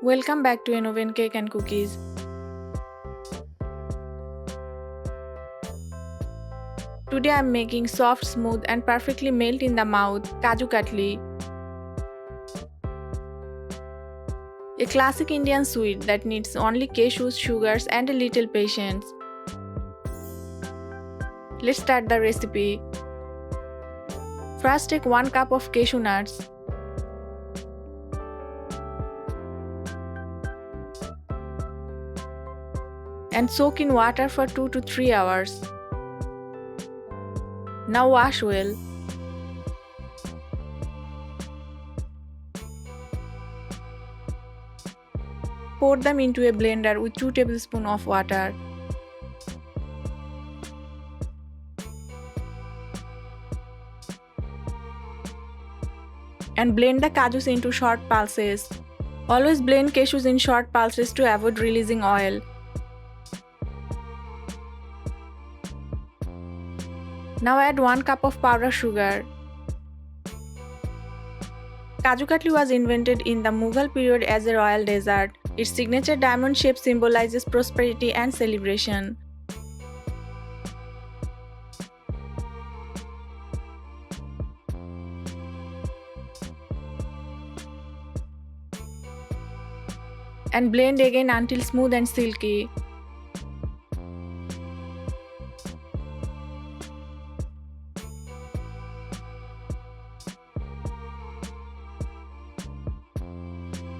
Welcome back to an oven cake and cookies. Today I am making soft, smooth and perfectly melt in the mouth Kaju Katli, a classic Indian sweet that needs only cashews, sugars and a little patience. Let's start the recipe. First take 1 cup of cashew nuts. And soak in water for 2 to 3 hours. Now wash well. Pour them into a blender with 2 tablespoons of water. And blend the cashews into short pulses. Always blend cashews in short pulses to avoid releasing oil. Now add 1 cup of powdered sugar. Kaju Katli was invented in the Mughal period as a royal dessert. Its signature diamond shape symbolizes prosperity and celebration. And blend again until smooth and silky.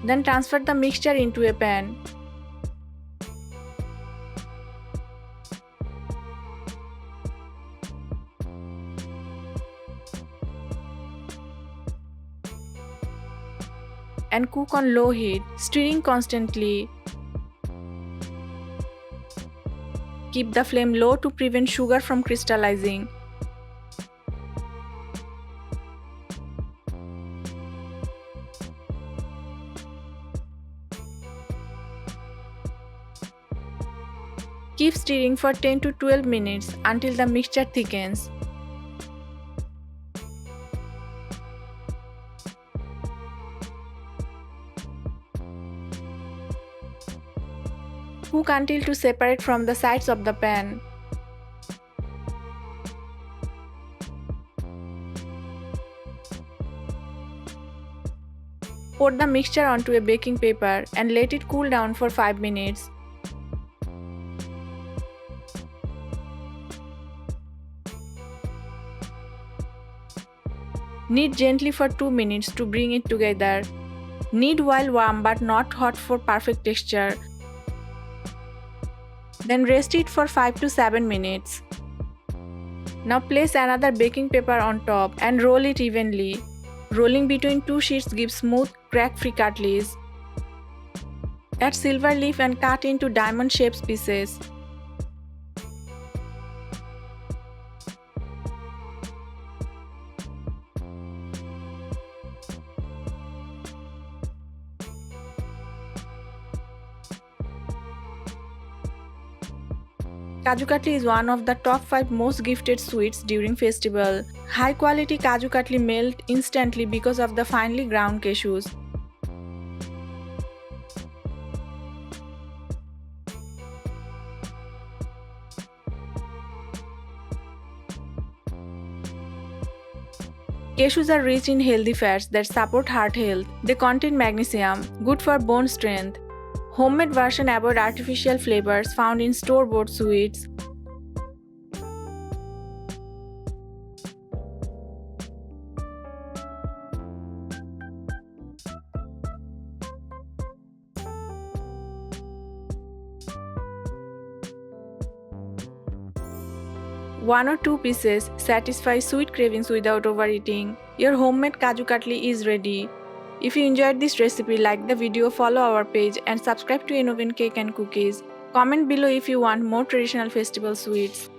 Then transfer the mixture into a pan. And cook on low heat, stirring constantly. Keep the flame low to prevent sugar from crystallizing. Keep stirring for 10 to 12 minutes until the mixture thickens. Cook until to separate from the sides of the pan. Pour the mixture onto a baking paper and let it cool down for 5 minutes. Knead gently for 2 minutes to bring it together. Knead while warm but not hot for perfect texture. Then rest it for 5 to 7 minutes. Now place another baking paper on top and roll it evenly. Rolling between 2 sheets gives smooth, crack-free cutleys. Add silver leaf and cut into diamond-shaped pieces. Kaju Katli is one of the top 5 most gifted sweets during festival. High quality Kaju Katli melt instantly because of the finely ground cashews. Cashews are rich in healthy fats that support heart health. They contain magnesium, good for bone strength. Homemade version avoid artificial flavors found in store-bought sweets. One or two pieces satisfy sweet cravings without overeating. Your homemade Kaju Katli is ready. If you enjoyed this recipe, like the video, follow our page and subscribe to Oven Cake and Cookies. Comment below if you want more traditional festival sweets.